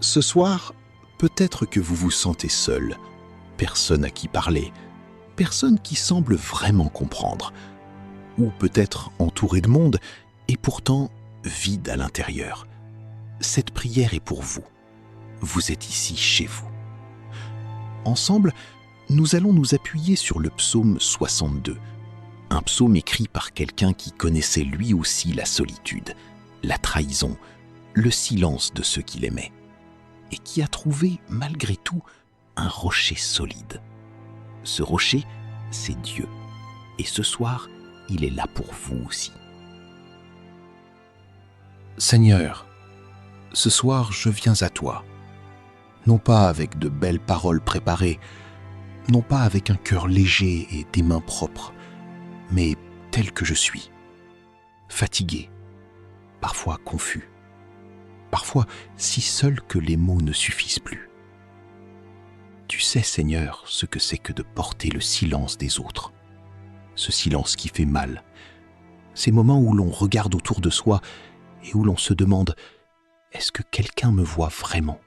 Ce soir, peut-être que vous vous sentez seul, personne à qui parler, personne qui semble vraiment comprendre, ou peut-être entouré de monde et pourtant vide à l'intérieur. Cette prière est pour vous. Vous êtes ici chez vous. Ensemble, nous allons nous appuyer sur le psaume 62, un psaume écrit par quelqu'un qui connaissait lui aussi la solitude, la trahison, le silence de ceux qu'il aimait, et qui a trouvé, malgré tout, un rocher solide. Ce rocher, c'est Dieu. Et ce soir, il est là pour vous aussi. Seigneur, ce soir, je viens à toi. Non pas avec de belles paroles préparées, non pas avec un cœur léger et des mains propres, mais tel que je suis. Fatigué, parfois confus, parfois si seul que les mots ne suffisent plus. Tu sais, Seigneur, ce que c'est que de porter le silence des autres. Ce silence qui fait mal. Ces moments où l'on regarde autour de soi et où l'on se demande « Est-ce que quelqu'un me voit vraiment ?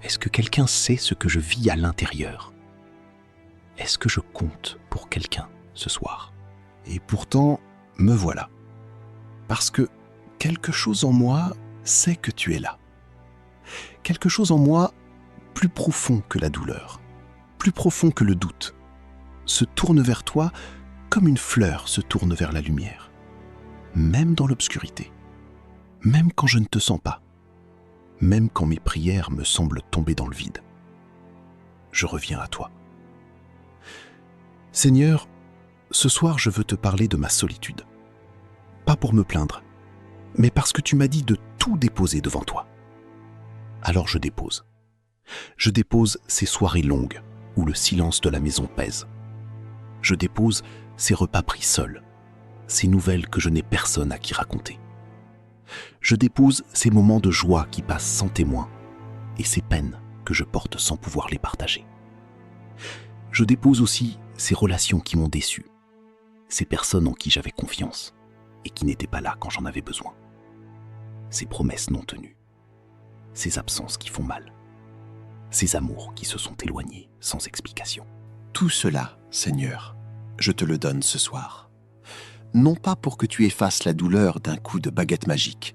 Est-ce que quelqu'un sait ce que je vis à l'intérieur ? Est-ce que je compte pour quelqu'un ce soir ? Et pourtant, me voilà. Parce que quelque chose en moi sait que tu es là. Quelque chose en moi plus profond que la douleur, plus profond que le doute, se tourne vers toi comme une fleur se tourne vers la lumière. Même dans l'obscurité, même quand je ne te sens pas, même quand mes prières me semblent tomber dans le vide. Je reviens à toi. Seigneur, ce soir je veux te parler de ma solitude. Pas pour me plaindre, mais parce que tu m'as dit de tout déposer devant toi. Alors je dépose. Je dépose ces soirées longues où le silence de la maison pèse. Je dépose ces repas pris seuls, ces nouvelles que je n'ai personne à qui raconter. Je dépose ces moments de joie qui passent sans témoin et ces peines que je porte sans pouvoir les partager. Je dépose aussi ces relations qui m'ont déçu, ces personnes en qui j'avais confiance et qui n'étaient pas là quand j'en avais besoin. Ces promesses non tenues, ces absences qui font mal, ces amours qui se sont éloignés sans explication. Tout cela, Seigneur, je te le donne ce soir. Non pas pour que tu effaces la douleur d'un coup de baguette magique,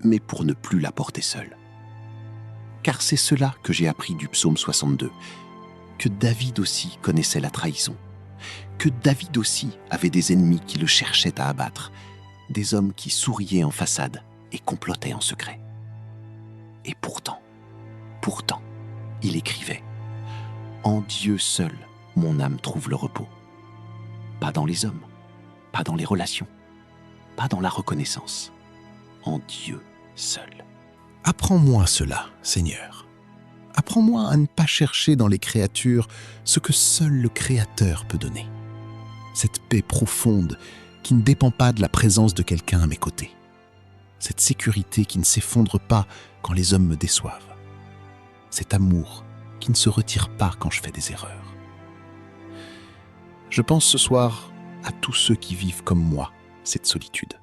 mais pour ne plus la porter seule. Car c'est cela que j'ai appris du psaume 62, que David aussi connaissait la trahison, que David aussi avait des ennemis qui le cherchaient à abattre, des hommes qui souriaient en façade et complotaient en secret. Et pourtant, il écrivait « En Dieu seul, mon âme trouve le repos. » Pas dans les hommes, pas dans les relations, pas dans la reconnaissance. En Dieu seul. Apprends-moi cela, Seigneur. Apprends-moi à ne pas chercher dans les créatures ce que seul le Créateur peut donner. Cette paix profonde qui ne dépend pas de la présence de quelqu'un à mes côtés. Cette sécurité qui ne s'effondre pas quand les hommes me déçoivent. Cet amour qui ne se retire pas quand je fais des erreurs. Je pense ce soir à tous ceux qui vivent comme moi cette solitude.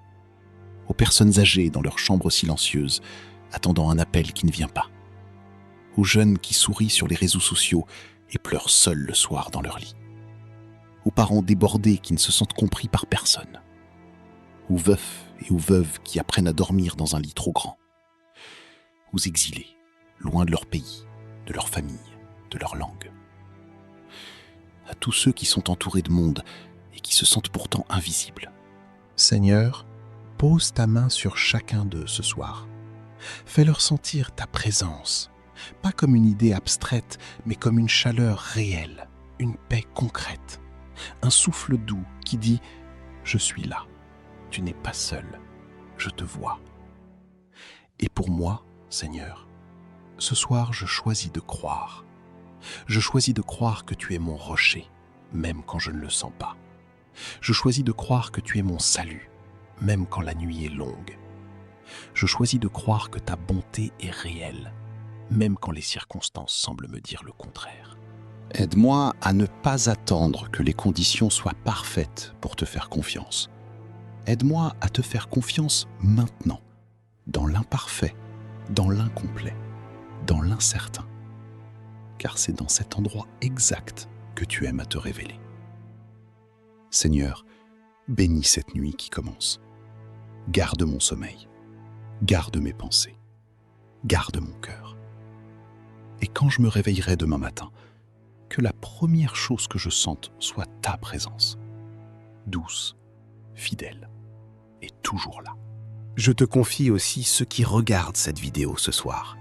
Aux personnes âgées dans leur chambre silencieuse, attendant un appel qui ne vient pas. Aux jeunes qui sourient sur les réseaux sociaux et pleurent seuls le soir dans leur lit. Aux parents débordés qui ne se sentent compris par personne. Aux veufs et aux veuves qui apprennent à dormir dans un lit trop grand. Aux exilés, loin de leur pays, de leur famille, de leur langue. À tous ceux qui sont entourés de monde et qui se sentent pourtant invisibles. Seigneur, pose ta main sur chacun d'eux ce soir. Fais-leur sentir ta présence, pas comme une idée abstraite, mais comme une chaleur réelle, une paix concrète, un souffle doux qui dit « Je suis là, tu n'es pas seul, je te vois ». Et pour moi, Seigneur, ce soir je choisis de croire. Je choisis de croire que tu es mon rocher, même quand je ne le sens pas. Je choisis de croire que tu es mon salut, même quand la nuit est longue. Je choisis de croire que ta bonté est réelle, même quand les circonstances semblent me dire le contraire. Aide-moi à ne pas attendre que les conditions soient parfaites pour te faire confiance. Aide-moi à te faire confiance maintenant, dans l'imparfait, dans l'incomplet, dans l'incertain, car c'est dans cet endroit exact que tu aimes à te révéler. Seigneur, bénis cette nuit qui commence. Garde mon sommeil, garde mes pensées, garde mon cœur. Et quand je me réveillerai demain matin, que la première chose que je sente soit ta présence, douce, fidèle et toujours là. Je te confie aussi ceux qui regardent cette vidéo ce soir.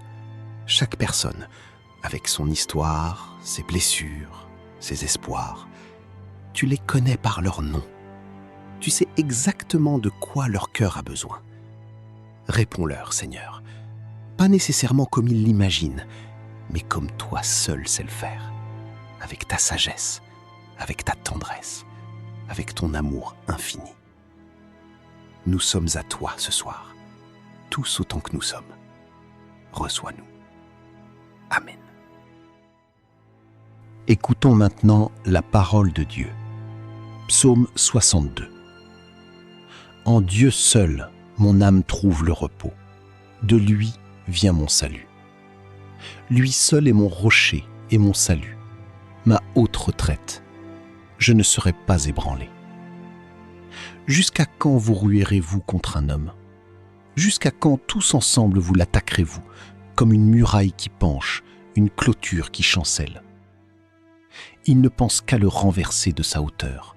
Chaque personne, avec son histoire, ses blessures, ses espoirs, tu les connais par leur nom. Tu sais exactement de quoi leur cœur a besoin. Réponds-leur, Seigneur, pas nécessairement comme ils l'imaginent, mais comme toi seul sais le faire, avec ta sagesse, avec ta tendresse, avec ton amour infini. Nous sommes à toi ce soir, tous autant que nous sommes. Reçois-nous. Amen. Écoutons maintenant la parole de Dieu. Psaume 62. En Dieu seul, mon âme trouve le repos. De lui vient mon salut. Lui seul est mon rocher et mon salut, ma haute retraite. Je ne serai pas ébranlé. Jusqu'à quand vous ruerez-vous contre un homme? Jusqu'à quand tous ensemble vous l'attaquerez-vous, comme une muraille qui penche, une clôture qui chancelle? Ils ne pensent qu'à le renverser de sa hauteur.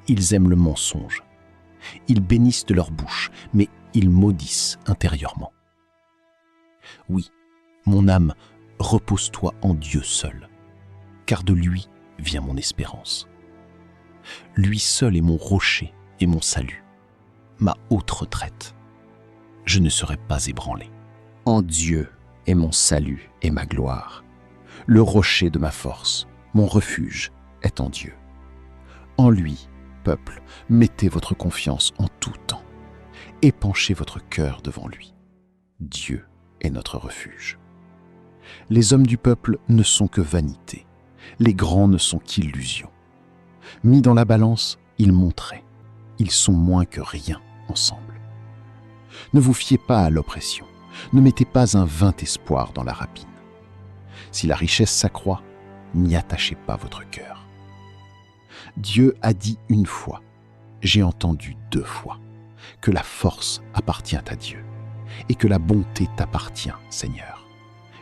Ils aiment le mensonge. Ils bénissent de leur bouche, mais ils maudissent intérieurement. Oui, mon âme, repose-toi en Dieu seul, car de lui vient mon espérance. Lui seul est mon rocher et mon salut, ma haute retraite. Je ne serai pas ébranlé. En Dieu est mon salut et ma gloire. Le rocher de ma force, mon refuge, est en Dieu. En lui, peuple, mettez votre confiance en tout temps. Épanchez votre cœur devant lui. Dieu est notre refuge. Les hommes du peuple ne sont que vanité. Les grands ne sont qu'illusions. Mis dans la balance, ils monteraient. Ils sont moins que rien ensemble. Ne vous fiez pas à l'oppression. Ne mettez pas un vain espoir dans la rapine. Si la richesse s'accroît, n'y attachez pas votre cœur. Dieu a dit une fois, j'ai entendu 2 fois, que la force appartient à Dieu et que la bonté t'appartient, Seigneur,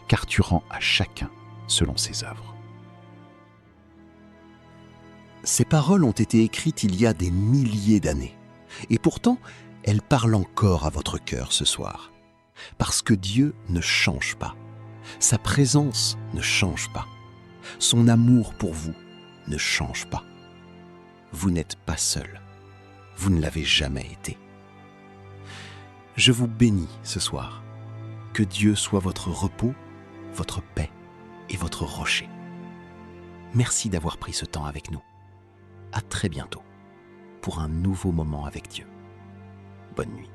car tu rends à chacun selon ses œuvres. Ces paroles ont été écrites il y a des milliers d'années, et pourtant, elles parlent encore à votre cœur ce soir, parce que Dieu ne change pas, sa présence ne change pas, son amour pour vous ne change pas. Vous n'êtes pas seul, vous ne l'avez jamais été. Je vous bénis ce soir, que Dieu soit votre repos, votre paix et votre rocher. Merci d'avoir pris ce temps avec nous. À très bientôt pour un nouveau moment avec Dieu. Bonne nuit.